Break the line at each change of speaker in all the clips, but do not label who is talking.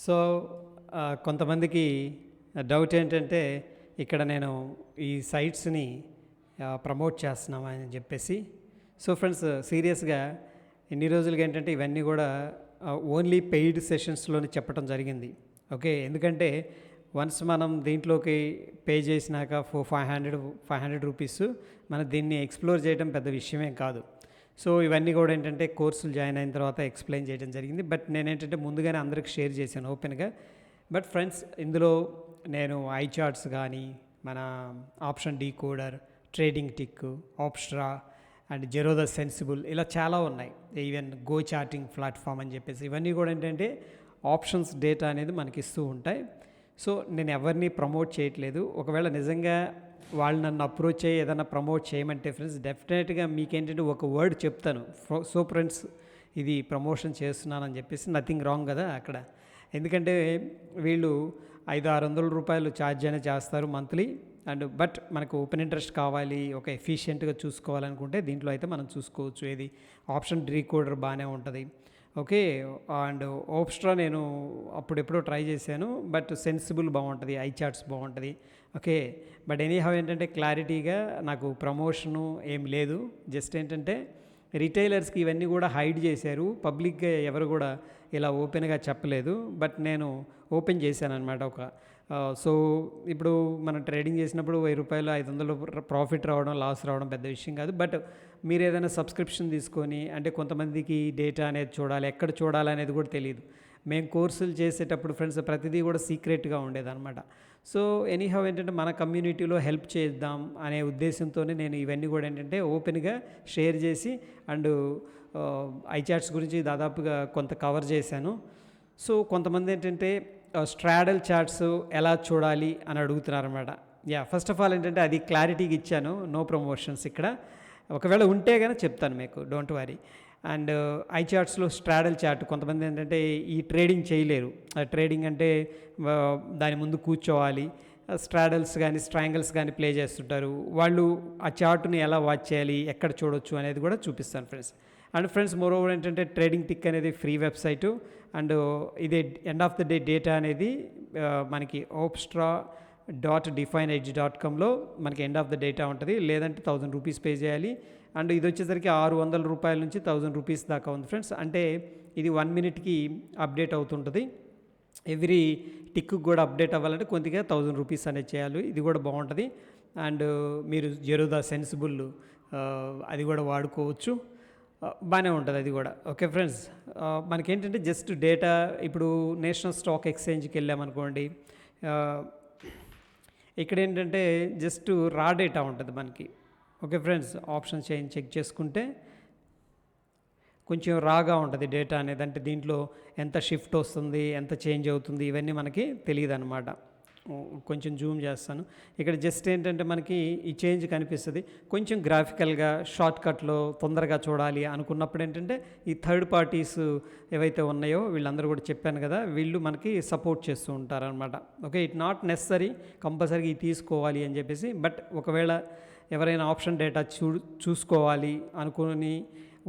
So, కొంతమందికి doubt ఏంటంటే, ఇక్కడ నేను ఈ సైట్స్‌ని ప్రమోట్ చేస్తున్నామని జెప్పేసి. సో, ఫ్రెండ్స్ సీరియస్‌గా ఇన్ని రోజులుగా ఏంటంటే, ఇవన్నీ గూడా ఓన్లీ పెయిడ్ సెషన్స్‌లోనే చెప్పటం జరిగింది. ఓకే. ఎందుకంటే, వన్స్ మనం దీంట్లోకి పే చేసినాక 500 రూపీస్ మనం దీన్ని ఎక్స్‌ప్లోర్ చేయడం పెద్ద విషయమేం కాదు. సో, ఇవన్నీ గూడా ఏంటంటే, కోర్సులు జాయిన్ అయిన తర్వాత ఎక్స్‌ప్లెయిన్ చేయడం జరిగింది. బట్ నేనేంటంటే, ముందుగానే అందరికి షేర్ చేశాను ఓపెన్‌గా. బట్ ఫ్రెండ్స్, ఇందులో నేను ఐ చార్ట్స్ గానీ, మన option decoder, trading tick, Opstra and Zerodha Sensibull ఇలా చాలా ఉన్నాయి. ఈవెన్ గో చార్టింగ్ ప్లాట్‌ఫామ్ అని చెప్పేసి ఇవన్నీ కూడా ఏంటంటే, ఆప్షన్స్ డేటా అనేది మనకి ఇస్తూ ఉంటాయి. సో, నేను ఎవరిని ప్రమోట్ చేయట్లేదు. ఒకవేళ నిజంగా వాళ్ళు నన్ను అప్రోచ్ అయ్యి ఏదైనా ప్రమోట్ చేయమంటే ఫ్రెండ్స్, డెఫినెట్‌గా మీకేంటంటే ఒక వర్డ్ చెప్తాను. సో ఫ్రెండ్స్, ఇది ప్రమోషన్ చేస్తున్నానని చెప్పేసి నథింగ్ రాంగ్ కదా అక్కడ. ఎందుకంటే వీళ్ళు 500-600 రూపాయలు ఛార్జ్ అనేది చేస్తారు మంత్లీ. బట్ మనకు ఓపెన్ ఇంట్రెస్ట్ కావాలి, ఒక ఎఫిషియెంట్గా చూసుకోవాలనుకుంటే దీంట్లో అయితే మనం చూసుకోవచ్చు. ఏది ఆప్షన్ డీకోడర్ బాగానే ఉంటుంది. ఓకే. అండ్ ఓప్స్ట్రా నేను అప్పుడెప్పుడో ట్రై చేశాను. బట్ సెన్సిబుల్ బాగుంటుంది, ఐ చార్ట్స్ బాగుంటుంది. ఓకే. బట్ ఎనీహౌ ఏంటంటే, క్లారిటీగా నాకు ప్రమోషను ఏం లేదు. జస్ట్ ఏంటంటే, రిటైలర్స్కి ఇవన్నీ కూడా హైడ్ చేశారు. పబ్లిక్గా ఎవరు కూడా ఇలా ఓపెన్గా చెప్పలేదు. బట్ నేను ఓపెన్ చేశాను అనమాట. సో ఇప్పుడు మనం ట్రేడింగ్ చేసినప్పుడు 1000 రూపాయలు 500 ప్రాఫిట్ రావడం, లాస్ రావడం పెద్ద విషయం కాదు. బట్ మీరు ఏదైనా సబ్స్క్రిప్షన్ తీసుకొని, అంటే కొంతమందికి డేటా అనేది చూడాలి, ఎక్కడ చూడాలి అనేది కూడా తెలియదు. మేము కోర్సులు చేసేటప్పుడు ఫ్రెండ్స్ ప్రతిదీ కూడా సీక్రెట్గా ఉండేదన్నమాట. సో ఎనీహౌ ఏంటంటే, మన కమ్యూనిటీలో హెల్ప్ చేద్దాం అనే ఉద్దేశంతోనే నేను ఇవన్నీ కూడా ఏంటంటే ఓపెన్గా షేర్ చేసి అండ్ ఐ చార్ట్స్ గురించి దాదాపుగా కొంత కవర్ చేశాను. సో కొంతమంది ఏంటంటే, స్ట్రాడల్ చార్ట్స్ ఎలా చూడాలి అని అడుగుతున్నారన్నమాట. ఫస్ట్ ఆఫ్ ఆల్ ఏంటంటే, అది క్లారిటీగా ఇచ్చాను. నో ప్రమోషన్స్ ఇక్కడ. ఒకవేళ ఉంటే కానీ చెప్తాను మీకు, డోంట్ వరీ. అండ్ ఐ చార్ట్స్లో స్ట్రాడల్ చార్ట్ కొంతమంది ఏంటంటే ఈ ట్రేడింగ్ చేయలేరు. ట్రేడింగ్ అంటే దాని ముందు కూర్చోవాలి. స్ట్రాడల్స్ కానీ స్ట్రాంగిల్స్ కానీ ప్లే చేస్తుంటారు. వాళ్ళు ఆ చార్ట్ని ఎలా వాచ్ చేయాలి, ఎక్కడ చూడొచ్చు అనేది కూడా చూపిస్తాను ఫ్రెండ్స్. అండ్ ఫ్రెండ్స్, మోరోవర్ ఏంటంటే, ట్రేడింగ్ టిక్ అనేది ఫ్రీ వెబ్సైటు. అండ్ ఇది end of the day data అనేది మనకి opstra.defineedge.comలో మనకి ఎండ్ ఆఫ్ ద డేటా ఉంటుంది. లేదంటే 1000 రూపీస్ పే చేయాలి. అండ్ ఇది వచ్చేసరికి 600 రూపాయల నుంచి 1000 రూపీస్ దాకా ఉంది ఫ్రెండ్స్. అంటే ఇది 1 మినిట్కి అప్డేట్ అవుతుంటుంది. ఎవ్రీ టిక్ కూడా అప్డేట్ అవ్వాలంటే కొద్దిగా 1000 రూపీస్ అనేది చేయాలి. ఇది కూడా బాగుంటుంది. అండ్ మీరు జెరోదా సెన్సిబుల్ అది కూడా వాడుకోవచ్చు. బాగానే ఉంటుంది అది కూడా. ఓకే ఫ్రెండ్స్, మనకేంటంటే జస్ట్ డేటా ఇప్పుడు నేషనల్ స్టాక్ ఎక్స్చేంజ్కి వెళ్ళామనుకోండి, ఇక్కడ ఏంటంటే జస్ట్ రా డేటా ఉంటుంది మనకి. Okay friends, option change check చేసుకుంటే కొంచెం రాగా ఉంటుంది డేటా అనేది. అంటే దీంట్లో ఎంత షిఫ్ట్ వస్తుంది, ఎంత చేంజ్ అవుతుంది, ఇవన్నీ మనకి తెలియదు అనమాట. కొంచెం జూమ్ చేస్తాను. ఇక్కడ జస్ట్ ఏంటంటే మనకి ఈ చేంజ్ కనిపిస్తుంది. కొంచెం గ్రాఫికల్గా షార్ట్కట్లో తొందరగా చూడాలి అనుకున్నప్పుడు ఏంటంటే, ఈ థర్డ్ పార్టీస్ ఏవైతే ఉన్నాయో వీళ్ళందరూ కూడా చెప్పాను కదా, వీళ్ళు మనకి సపోర్ట్ చేస్తూ ఉంటారనమాట. ఓకే. ఇట్ నాట్ నెసరీ కంపల్సరీగా ఇది తీసుకోవాలి అని చెప్పేసి. బట్ ఒకవేళ ఎవరైనా ఆప్షన్ డేటా చూసుకోవాలి అనుకుని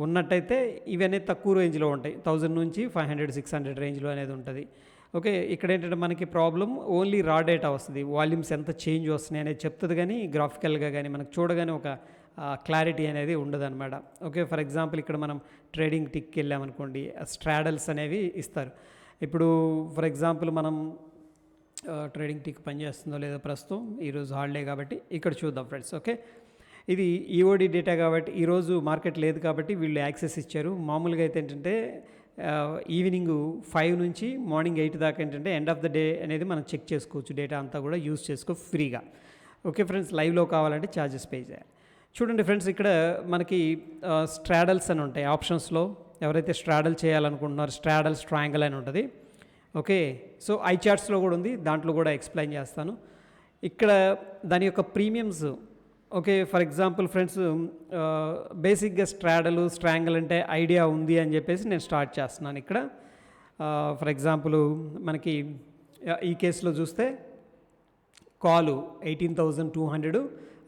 ఉన్నట్టయితే ఇవన్నీ తక్కువ రేంజ్లో ఉంటాయి. 1000 నుంచి 500-600 రేంజ్లో అనేది ఉంటుంది. ఓకే. ఇక్కడ ఏంటంటే మనకి ప్రాబ్లం ఓన్లీ రా డేటా వస్తుంది. వాల్యూమ్స్ ఎంత చేంజ్ వస్తున్నాయి అనేది చెప్తుంది, కానీ గ్రాఫికల్గా కానీ మనకు చూడగానే ఒక క్లారిటీ అనేది ఉండదన్నమాట. ఓకే. ఫర్ ఎగ్జాంపుల్ ఇక్కడ మనం ట్రేడింగ్ టిక్కి వెళ్ళామనుకోండి, స్ట్రాడల్స్ అనేవి ఇస్తారు. ఇప్పుడు ఫర్ ఎగ్జాంపుల్ మనం ట్రేడింగ్ టిక్ పనిచేస్తుందో లేదో ప్రస్తుతం, ఈరోజు హాలిడే కాబట్టి ఇక్కడ చూద్దాం ఫ్రెండ్స్. ఓకే. ఇది ఈఓడి డేటా కాబట్టి ఈరోజు మార్కెట్ లేదు కాబట్టి వీళ్ళు యాక్సెస్ ఇచ్చారు. మామూలుగా అయితే ఏంటంటే ఈవినింగ్ 5 నుంచి మార్నింగ్ 8 దాకా ఏంటంటే ఎండ్ ఆఫ్ ద డే అనేది మనం చెక్ చేసుకోవచ్చు. డేటా అంతా కూడా యూజ్ చేసుకో ఫ్రీగా. ఓకే ఫ్రెండ్స్, లైవ్లో కావాలంటే ఛార్జెస్ పే చేయాలి. చూడండి ఫ్రెండ్స్, ఇక్కడ మనకి స్ట్రాడల్స్ అని ఉంటాయి ఆప్షన్స్లో. ఎవరైతే స్ట్రాడల్ చేయాలనుకుంటున్నారో స్ట్రాడల్, స్ట్రాంగిల్ అని ఉంటుంది. ఓకే. సో ఐ చార్ట్స్లో కూడా ఉంది, దాంట్లో కూడా ఎక్స్ప్లెయిన్ చేస్తాను. ఇక్కడ దాని యొక్క premiums. Okay. For example friends, బేసిక్గా స్ట్రాంగిల్ అంటే ఐడియా ఉంది అని చెప్పేసి నేను స్టార్ట్ చేస్తున్నాను ఇక్కడ. ఫర్ ఎగ్జాంపుల్ మనకి ఈ కేసులో చూస్తే కాలు 18,200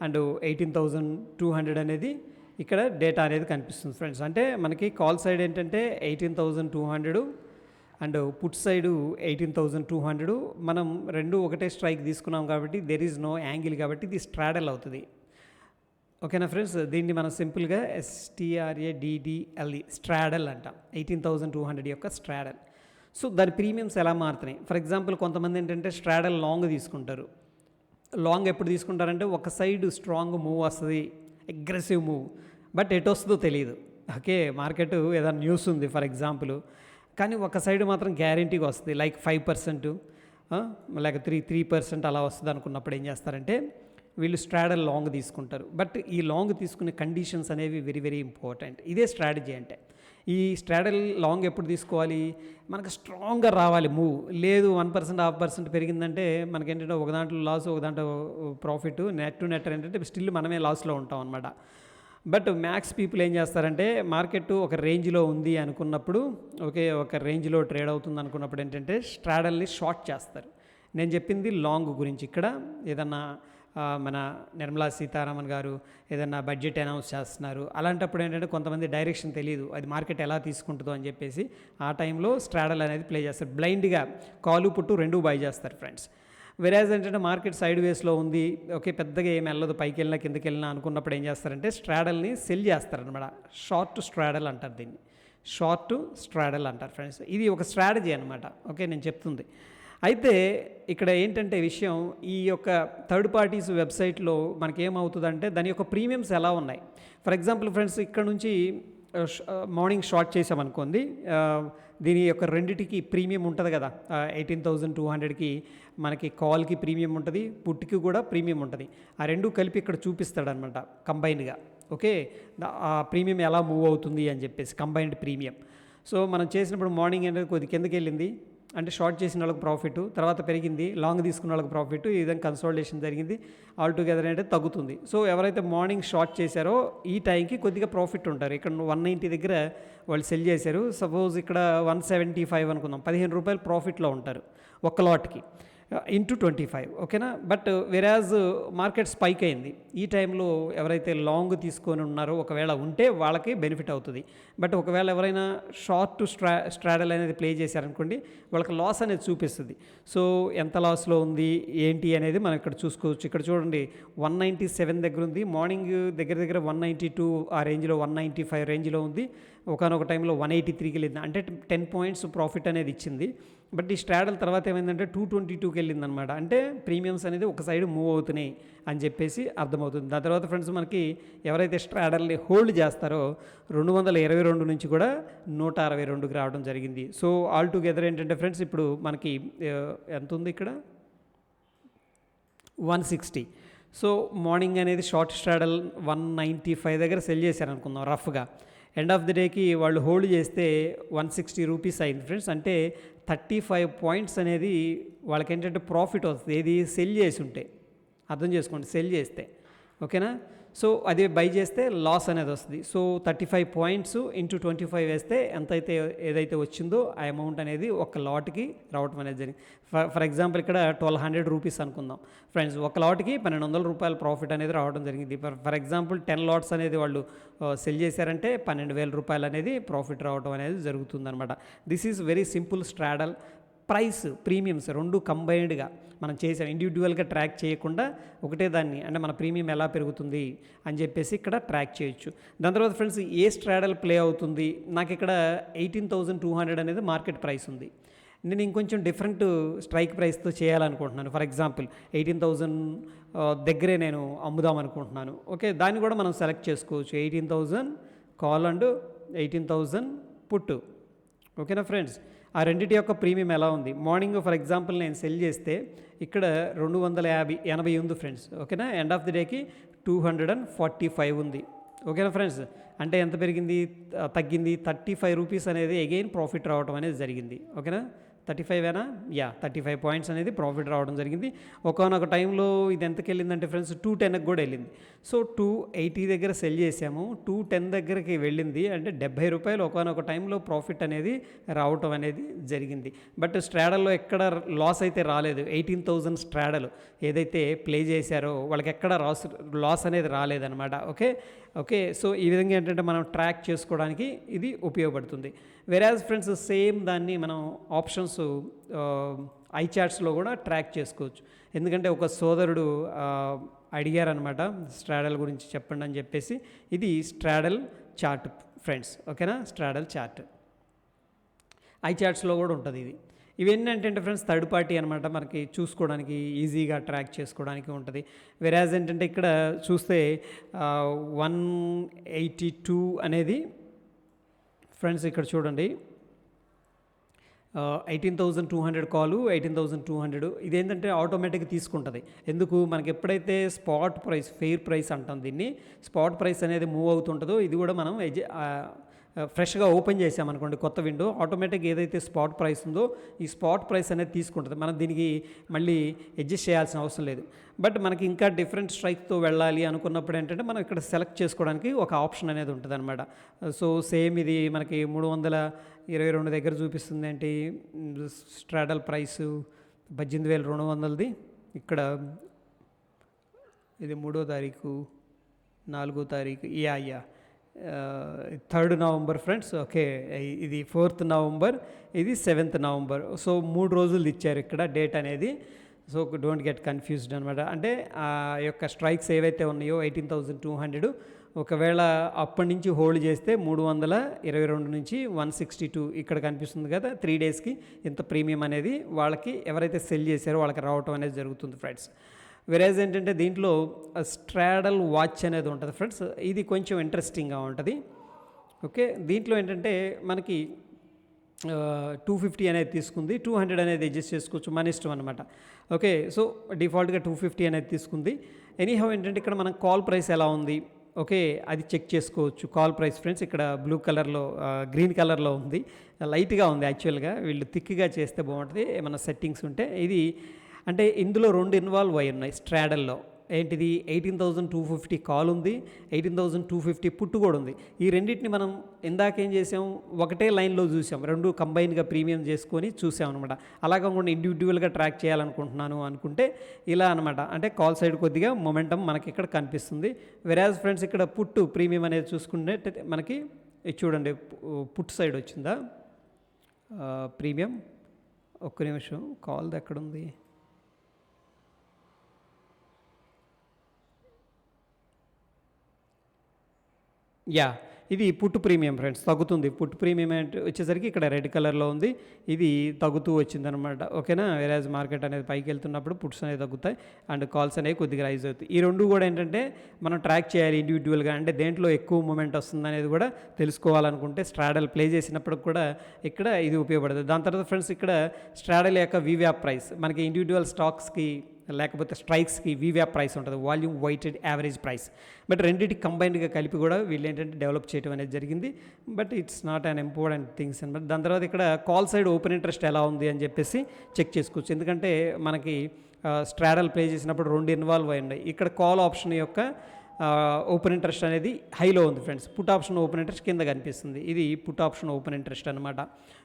అండ్ 18,200 అనేది ఇక్కడ డేటా అనేది కనిపిస్తుంది ఫ్రెండ్స్. అంటే మనకి కాల్ సైడ్ ఏంటంటే 18,200 అండ్ పుట్ సైడు 18,200. మనం రెండు ఒకటే స్ట్రైక్ తీసుకున్నాం కాబట్టి దెర్ ఈజ్ నో యాంగిల్ కాబట్టి ఇది స్ట్రాడల్ అవుతుంది. ఓకేనా ఫ్రెండ్స్, దీన్ని మనం సింపుల్గా STRADDLE స్ట్రాడల్ అంటాం. 18,200 యొక్క స్ట్రాడల్. సో దాని ప్రీమియమ్స్ ఎలా మారుతున్నాయి? ఫర్ ఎగ్జాంపుల్ కొంతమంది ఏంటంటే స్ట్రాడల్ లాంగ్ తీసుకుంటారు. లాంగ్ ఎప్పుడు తీసుకుంటారంటే ఒక సైడ్ స్ట్రాంగ్ మూవ్ వస్తుంది, అగ్రెసివ్ మూవ్, బట్ ఎటు వస్తుందో తెలియదు. ఓకే, మార్కెట్ ఏదైనా న్యూస్ ఉంది ఫర్ ఎగ్జాంపుల్, కానీ ఒక సైడ్ మాత్రం గ్యారంటీగా వస్తుంది, లైక్ 5% లేక 3% అలా వస్తుంది అనుకున్నప్పుడు ఏం చేస్తారంటే వీళ్ళు స్ట్రాడల్ లాంగ్ తీసుకుంటారు. బట్ ఈ లాంగ్ తీసుకునే కండిషన్స్ అనేవి వెరీ వెరీ ఇంపార్టెంట్. ఇదే స్ట్రాటజీ అంటే. ఈ స్ట్రాడల్ లాంగ్ ఎప్పుడు తీసుకోవాలి? మనకు స్ట్రాంగ్గా రావాలి మూవ్. లేదు 1% 0.5% పెరిగిందంటే మనకేంటంటే ఒక దాంట్లో లాస్ ఒక దాంట్లో ప్రాఫిట్, నెట్ టు నెట్ ఏంటంటే స్టిల్ మనమే లాస్లో ఉంటాం అనమాట. బట్ మ్యాక్స్ పీపుల్ ఏం చేస్తారంటే మార్కెట్ ఒక రేంజ్లో ఉంది అనుకున్నప్పుడు, ఓకే ఒక రేంజ్లో ట్రేడ్ అవుతుంది అనుకున్నప్పుడు ఏంటంటే స్ట్రాడల్ని షార్ట్ చేస్తారు. నేను చెప్పింది లాంగ్ గురించి. ఇక్కడ ఏదన్నా మన నిర్మలా సీతారామన్ గారు ఏదన్నా బడ్జెట్ అనౌన్స్ చేస్తున్నారు, అలాంటప్పుడు ఏంటంటే కొంతమంది డైరెక్షన్ తెలియదు, అది మార్కెట్ ఎలా తీసుకుంటుందో అని చెప్పేసి ఆ టైంలో స్ట్రాడల్ అనేది ప్లే చేస్తారు. బ్లైండ్గా కాలు పుట్టు రెండు బై చేస్తారు ఫ్రెండ్స్. వెరాజ్ ఏంటంటే మార్కెట్ సైడ్ వేస్లో ఉంది, ఓకే పెద్దగా ఏమి వెళ్ళదు, పైకి వెళ్ళినా కిందకి వెళ్ళినా అనుకున్నప్పుడు ఏం చేస్తారంటే స్ట్రాడల్ని సెల్ చేస్తారనమాట. షార్ట్ స్ట్రాడల్ అంటారు దీన్ని, షార్ట్ స్ట్రాడల్ అంటారు ఫ్రెండ్స్. ఇది ఒక స్ట్రాటజీ అనమాట. ఓకే, నేను చెప్తుంది. అయితే ఇక్కడ ఏంటంటే విషయం, ఈ యొక్క థర్డ్ పార్టీస్ వెబ్సైట్లో మనకేమవుతుందంటే దాని యొక్క ప్రీమియమ్స్ ఎలా ఉన్నాయి. ఫర్ ఎగ్జాంపుల్ ఫ్రెండ్స్, ఇక్కడ నుంచి మార్నింగ్ షార్ట్ చేసామనుకోండి, దీని యొక్క రెండిటికి ప్రీమియం ఉంటుంది కదా. 18,200కి మనకి కాల్కి ప్రీమియం ఉంటుంది, పుట్టికి కూడా ప్రీమియం ఉంటుంది. ఆ రెండు కలిపి ఇక్కడ చూపిస్తాడనమాట కంబైన్డ్గా. ఓకే, ఆ ప్రీమియం ఎలా మూవ్ అవుతుంది అని చెప్పేసి కంబైన్డ్ ప్రీమియం. సో మనం చేసినప్పుడు మార్నింగ్ ఏంటంటే కొద్ది కిందకి వెళ్ళింది అంటే షార్ట్ చేసిన వాళ్ళకి ప్రాఫిట్, తర్వాత పెరిగింది, లాంగ్ తీసుకున్న వాళ్ళకి ప్రాఫిట్, ఈ విధంగా కన్సాలిడేషన్ జరిగింది. ఆల్ టుగెదర్ అంటే తగ్గుతుంది. సో ఎవరైతే మార్నింగ్ షార్ట్ చేశారో ఈ టైంకి కొద్దిగా ప్రాఫిట్ ఉంటారు. ఇక్కడ 190 దగ్గర వాళ్ళు సెల్ చేశారు, సపోజ్ ఇక్కడ 175 అనుకుందాం, 15 రూపాయలు ప్రాఫిట్లో ఉంటారు ఒక్క లాట్కి ఇంటూ 25. ఓకేనా. బట్ వెరాజ్ మార్కెట్ స్పైక్ అయింది, ఈ టైంలో ఎవరైతే లాంగ్ తీసుకొని ఉన్నారో ఒకవేళ ఉంటే వాళ్ళకి బెనిఫిట్ అవుతుంది. బట్ ఒకవేళ ఎవరైనా షార్ట్ స్ట్రాడల్ అనేది ప్లే చేశారనుకోండి, వాళ్ళకి లాస్ అనేది చూపిస్తుంది. సో ఎంత లాస్లో ఉంది ఏంటి అనేది మనం ఇక్కడ చూసుకోవచ్చు. ఇక్కడ చూడండి 197 దగ్గర ఉంది, మార్నింగ్ దగ్గర దగ్గర 192 ఆ రేంజ్లో, 195 రేంజ్లో ఉంది. ఒకనొక టైంలో 183కి వెళ్ళింది, అంటే 10 పాయింట్స్ ప్రాఫిట్ అనేది ఇచ్చింది. బట్ ఈ స్ట్రాడల్ తర్వాత ఏమైందంటే 222కి వెళ్ళింది అనమాట. అంటే ప్రీమియమ్స్ అనేది ఒక సైడ్ మూవ్ అవుతున్నాయి అని చెప్పేసి అర్థమవుతుంది. దాని తర్వాత ఫ్రెండ్స్ మనకి ఎవరైతే స్ట్రాడల్ని హోల్డ్ చేస్తారో 222 నుంచి కూడా 162కి రావడం జరిగింది. సో ఆల్ టుగెదర్ ఏంటంటే ఫ్రెండ్స్ ఇప్పుడు మనకి ఎంత ఉంది ఇక్కడ 160. సో మార్నింగ్ అనేది షార్ట్ స్ట్రాడల్ 195 దగ్గర సెల్ చేశారనుకుందాం రఫ్గా. ఎండ్ ఆఫ్ ది డేకి వాళ్ళు హోల్డ్ చేస్తే 160 రూపీస్ అయింది ఫ్రెండ్స్. అంటే 35 పాయింట్స్ అనేది వాళ్ళకి ఏంటంటే ప్రాఫిట్ వస్తుంది, ఏది సెల్ చేసి ఉంటే. అర్థం చేసుకోండి, సెల్ చేస్తే. ఓకేనా. సో అదే బై చేస్తే లాస్ అనేది వస్తుంది. సో 35 పాయింట్స్ ఇంటూ 25 వేస్తే ఎంతైతే ఏదైతే వచ్చిందో ఆ అమౌంట్ అనేది ఒక లాట్కి రావడం అనేది జరిగింది. ఫర్ ఎగ్జాంపుల్ ఇక్కడ 1200 రూపీస్ అనుకుందాం ఫ్రెండ్స్, ఒక లాట్కి 1200 రూపాయల ప్రాఫిట్ అనేది రావడం జరిగింది. ఫర్ ఎగ్జాంపుల్ 10 లాట్స్ అనేది వాళ్ళు సెల్ చేశారంటే 12,000 రూపాయలు అనేది ప్రాఫిట్ రావడం అనేది జరుగుతుందన్నమాట. This is very simple straddle. Price premiums రెండు కంబైన్డ్గా మనం చేసాం, ఇండివిజువల్గా ట్రాక్ చేయకుండా ఒకటే దాన్ని, అంటే మన ప్రీమియం ఎలా పెరుగుతుంది అని చెప్పేసి ఇక్కడ ట్రాక్ చేయొచ్చు. దాని తర్వాత ఫ్రెండ్స్ ఏ స్ట్రాడల్ ప్లే అవుతుంది, నాకు ఇక్కడ 18,200 అనేది మార్కెట్ ప్రైస్ ఉంది. నేను ఇంకొంచెం డిఫరెంట్ స్ట్రైక్ ప్రైస్తో చేయాలనుకుంటున్నాను. ఫర్ ఎగ్జాంపుల్ 18,000 దగ్గరే నేను అమ్ముదాం అనుకుంటున్నాను. ఓకే, దాన్ని కూడా మనం సెలెక్ట్ చేసుకోవచ్చు. 18,000 కాల్ అండ్ 18,000 పుట్టు. ఓకేనా ఫ్రెండ్స్. ఆ రెండింటి యొక్క ప్రీమియం ఎలా ఉంది? మార్నింగ్ ఫర్ ఎగ్జాంపుల్ నేను సెల్ చేస్తే ఇక్కడ 280 ఉంది ఫ్రెండ్స్. ఓకేనా. ఎండ్ ఆఫ్ ది డేకి 245 ఉంది. ఓకేనా ఫ్రెండ్స్. అంటే ఎంత పెరిగింది, తగ్గింది 35 రూపీస్ అనేది అగైన్ ప్రాఫిట్ రావడం అనేది జరిగింది. ఓకేనా. 35ఏనా? 35 పాయింట్స్ అనేది ప్రాఫిట్ రావడం జరిగింది. ఒకనొక టైంలో ఇది ఎంతకి వెళ్ళిందంటే ఫ్రెండ్స్ 210కి కూడా వెళ్ళింది. సో 280 దగ్గర సెల్ చేసాము, 210 దగ్గరికి వెళ్ళింది, అంటే 70 రూపాయలు ఒకనొక టైంలో ప్రాఫిట్ అనేది రావటం అనేది జరిగింది. బట్ స్ట్రాడల్లో ఎక్కడ లాస్ అయితే రాలేదు. 18,000 స్ట్రాడల్ ఏదైతే ప్లే చేశారో వాళ్ళకి ఎక్కడ లాస్ అనేది రాలేదన్నమాట. ఓకే. సో ఈ విధంగా ఏంటంటే ఏంటంటే మనం ట్రాక్ చేసుకోవడానికి ఇది ఉపయోగపడుతుంది. వెరాజ్ ఫ్రెండ్స్ సేమ్ దాన్ని మనం ఆప్షన్స్ ఐ చార్ట్స్లో కూడా ట్రాక్ చేసుకోవచ్చు. ఎందుకంటే ఒక సోదరుడు అడిగారనమాట స్ట్రాడల్ గురించి చెప్పండి అని చెప్పేసి. ఇది స్ట్రాడల్ చార్ట్ ఫ్రెండ్స్, ఓకేనా. స్ట్రాడల్ చార్ట్ ఐ చార్ట్స్లో కూడా ఉంటుంది ఇది. ఇవేంటంటే ఫ్రెండ్స్ థర్డ్ పార్టీ అనమాట, మనకి చూసుకోవడానికి ఈజీగా ట్రాక్ చేసుకోవడానికి ఉంటుంది. వెరాజ్ ఏంటంటే ఇక్కడ చూస్తే 182 అనేది ఫ్రెండ్స్ ఇక్కడ చూడండి 18,200 కాలు 18,200. ఇదేంటంటే ఆటోమేటిక్గా తీసుకుంటుంది. ఎందుకు మనకి ఎప్పుడైతే స్పాట్ ప్రైస్ ఫెయిర్ ప్రైస్ అంటాం దీన్ని, స్పాట్ ప్రైస్ అనేది మూవ్ అవుతుంటుందో ఇది కూడా మనం ఫ్రెష్గా ఓపెన్ చేసామనుకోండి కొత్త విండో, ఆటోమేటిక్గా ఏదైతే స్పాట్ ప్రైస్ ఉందో ఈ స్పాట్ ప్రైస్ అనేది తీసుకుంటుంది. మనం దీనికి మళ్ళీ అడ్జస్ట్ చేయాల్సిన అవసరం లేదు. బట్ మనకి ఇంకా డిఫరెంట్ స్ట్రైక్తో వెళ్ళాలి అనుకున్నప్పుడు ఏంటంటే మనం ఇక్కడ సెలెక్ట్ చేసుకోవడానికి ఒక ఆప్షన్ అనేది ఉంటుంది అనమాట. సో సేమ్ ఇది మనకి 322 దగ్గర చూపిస్తుంది ఏంటి స్ట్రాడల్ ప్రైస్ 18,200ది. ఇక్కడ ఇది 3వ తారీఖు 4వ తారీఖు 3rd నవంబర్ ఫ్రెండ్స్. ఓకే, ఇది 4th నవంబర్, ఇది 7th నవంబర్. సో 3 రోజులు ఇచ్చారు ఇక్కడ డేట్ అనేది. సో డోంట్ గెట్ కన్ఫ్యూజ్డ్ అనమాట. అంటే ఆ యొక్క స్ట్రైక్స్ ఏవైతే ఉన్నాయో 18,200 ఒకవేళ అప్పటి నుంచి హోల్డ్ చేస్తే 322 నుంచి 162 ఇక్కడ కనిపిస్తుంది కదా, 3 డేస్కి ఇంత ప్రీమియం అనేది వాళ్ళకి ఎవరైతే సెల్ చేశారో వాళ్ళకి రావటం అనేది జరుగుతుంది ఫ్రెండ్స్. వెరేజ్ ఏంటంటే దీంట్లో స్ట్రాడల్ వాచ్ అనేది ఉంటుంది ఫ్రెండ్స్. ఇది కొంచెం ఇంట్రెస్టింగ్గా ఉంటుంది. ఓకే, దీంట్లో ఏంటంటే మనకి 250 అనేది తీసుకుంది, 200 అనేది అడ్జస్ట్ చేసుకోవచ్చు, మన ఇష్టం అనమాట. ఓకే, సో డిఫాల్ట్గా 250 అనేది తీసుకుంది. ఎనీహౌ ఏంటంటే ఇక్కడ మనం కాల్ ప్రైస్ ఎలా ఉంది, ఓకే అది చెక్ చేసుకోవచ్చు. కాల్ ప్రైస్ ఫ్రెండ్స్ ఇక్కడ బ్లూ కలర్లో గ్రీన్ కలర్లో ఉంది, లైట్గా ఉంది. యాక్చువల్గా వీళ్ళు థిక్గా చేస్తే బాగుంటుంది ఏమైనా సెట్టింగ్స్ ఉంటే. ఇది అంటే ఇందులో 2 ఇన్వాల్వ్ అయి ఉన్నాయి స్ట్రాడల్లో. ఏంటిది 18,250 కాల్ ఉంది, 18,250 పుట్టు కూడా ఉంది. ఈ రెండింటిని మనం ఇందాకేం చేసాం, ఒకటే లైన్లో చూసాం, 2 కంబైన్గా ప్రీమియం చేసుకొని చూసాం అనమాట. అలా కాకుండా ఇండివిజువల్గా ట్రాక్ చేయాలనుకుంటున్నాను అనుకుంటే ఇలా అనమాట. అంటే కాల్ సైడ్ కొద్దిగా మొమెంటం మనకి ఇక్కడ కనిపిస్తుంది. వెరాజ్ ఫ్రెండ్స్ ఇక్కడ పుట్టు ప్రీమియం అనేది చూసుకుంటే మనకి చూడండి పుట్టు సైడ్ వచ్చిందా ప్రీమియం. ఒక్క నిమిషం, కాల్ది ఎక్కడుంది, ఇది పుట్టు ప్రీమియం ఫ్రెండ్స్ తగ్గుతుంది. పుట్టు ప్రీమియం వచ్చేసరికి ఇక్కడ రెడ్ కలర్లో ఉంది, ఇది తగ్గుతూ వచ్చిందనమాట. ఓకేనా. వేరేజ్ మార్కెట్ అనేది పైకి వెళ్తున్నప్పుడు పుట్స్ అనేవి తగ్గుతాయి అండ్ కాల్స్ అనేవి కొద్దిగా రైజ్ అవుతాయి. ఈ రెండు కూడా ఏంటంటే మనం ట్రాక్ చేయాలి ఇండివిజువల్గా, అంటే దేంట్లో ఎక్కువ మూమెంట్ వస్తుంది అనేది కూడా తెలుసుకోవాలనుకుంటే స్ట్రాడల్ ప్లే చేసినప్పుడు కూడా ఇక్కడ ఇది ఉపయోగపడుతుంది. దాని తర్వాత ఫ్రెండ్స్ ఇక్కడ స్ట్రాడల్ యొక్క వీవ్యాప్ ప్రైస్ మనకి ఇండివిజువల్ స్టాక్స్కి లేకపోతే స్ట్రైక్స్కి వీవ్యాప్ ప్రైస్ ఉంటుంది, volume waited average price. But రెండింటి కంబైన్డ్గా కలిపి కూడా వీళ్ళు ఏంటంటే డెవలప్ చేయడం అనేది జరిగింది. But it's not an important things అనమాట. దాని తర్వాత ఇక్కడ కాల్ సైడ్ ఓపెన్ ఇంట్రెస్ట్ ఎలా ఉంది అని చెప్పేసి చెక్ చేసుకోవచ్చు. ఎందుకంటే మనకి స్ట్రాడల్ ప్లే చేసినప్పుడు 2 ఇన్వాల్వ్ అయి ఉన్నాయి. ఇక్కడ కాల్ ఆప్షన్ యొక్క ఓపెన్ ఇంట్రెస్ట్ అనేది హైలో ఉంది friends, put option open interest కింద కనిపిస్తుంది. ఇది పుట్ ఆప్షన్ ఓపెన్ ఇంట్రెస్ట్ అనమాట.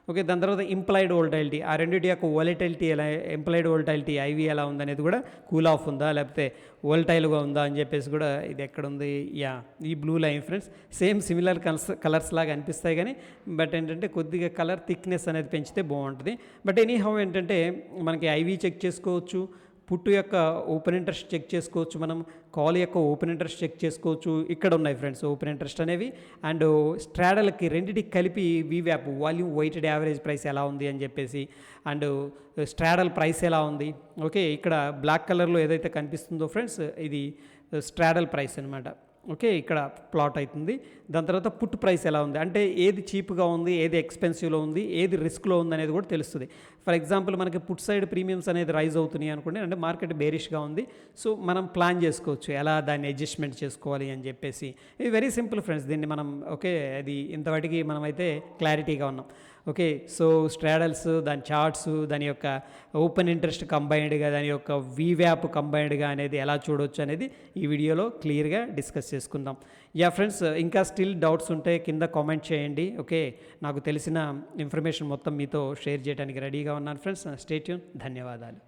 ఓకే, దాని తర్వాత ఇంప్లాయిడ్ వోల్టాలిటీ, ఆ రెండింటి యొక్క వోలటైలిటీ ఎలా, ఇంప్లాయిడ్ వోల్టాలిటీ ఐవి ఎలా ఉందనేది కూడా కూల్ ఆఫ్ ఉందా లేకపోతే వోల్టైల్గా ఉందా అని చెప్పేసి కూడా ఇది ఎక్కడుంది, ఈ blue line friends. Same similar colours లాగా అనిపిస్తాయి కానీ బట్ ఏంటంటే కొద్దిగా కలర్ థిక్నెస్ అనేది పెంచితే బాగుంటుంది. బట్ ఎనీహౌ ఏంటంటే మనకి ఐవి చెక్ చేసుకోవచ్చు, పుట్టు యొక్క ఓపెన్ ఇంట్రెస్ట్ చెక్ చేసుకోవచ్చు, మనం కాల్ యొక్క ఓపెన్ ఇంట్రెస్ట్ చెక్ చేసుకోవచ్చు. ఇక్కడ ఉన్నాయి ఫ్రెండ్స్ ఓపెన్ ఇంట్రెస్ట్ అనేవి. అండ్ స్ట్రాడల్కి రెండింటికి కలిపి వీవ్యాప్ వాల్యూమ్ వైటెడ్ యావరేజ్ ప్రైస్ ఎలా ఉంది అని చెప్పేసి, అండ్ స్ట్రాడల్ ప్రైస్ ఎలా ఉంది. ఓకే, ఇక్కడ బ్లాక్ కలర్లో ఏదైతే కనిపిస్తుందో ఫ్రెండ్స్ ఇది స్ట్రాడల్ ప్రైస్ అనమాట. ఓకే, ఇక్కడ ప్లాట్ అవుతుంది. దాని తర్వాత పుట్ ప్రైస్ ఎలా ఉంది, అంటే ఏది చీప్గా ఉంది, ఏది ఎక్స్పెన్సివ్లో ఉంది, ఏది రిస్క్లో ఉంది అనేది కూడా తెలుస్తుంది. ఫర్ ఎగ్జాంపుల్ మనకి పుట్ సైడ్ ప్రీమియమ్స్ అనేది రైజ్ అవుతున్నాయి అనుకోండి, అంటే మార్కెట్ బేరిష్గా ఉంది, సో మనం ప్లాన్ చేసుకోవచ్చు ఎలా దాన్ని అడ్జస్ట్మెంట్ చేసుకోవాలి అని చెప్పేసి. ఇది వెరీ సింపుల్ ఫ్రెండ్స్, దీన్ని మనం ఓకే అది ఇంతవాటికి మనమైతే క్లారిటీగా ఉన్నాం. ఓకే, సో స్ట్రాడల్స్, దాని చార్ట్స్, దాని యొక్క ఓపెన్ ఇంట్రెస్ట్ కంబైన్డ్గా, దాని యొక్క వీవ్యాప్ కంబైన్డ్గా అనేది ఎలా చూడవచ్చు అనేది ఈ వీడియోలో క్లియర్గా డిస్కస్ చేసుకుందాం. ఫ్రెండ్స్, ఇంకా స్టిల్ డౌట్స్ ఉంటే కింద కామెంట్ చేయండి. ఓకే, నాకు తెలిసిన ఇన్ఫర్మేషన్ మొత్తం మీతో షేర్ చేయడానికి రెడీగా ఉన్నాను ఫ్రెండ్స్. Stay tune. ధన్యవాదాలు.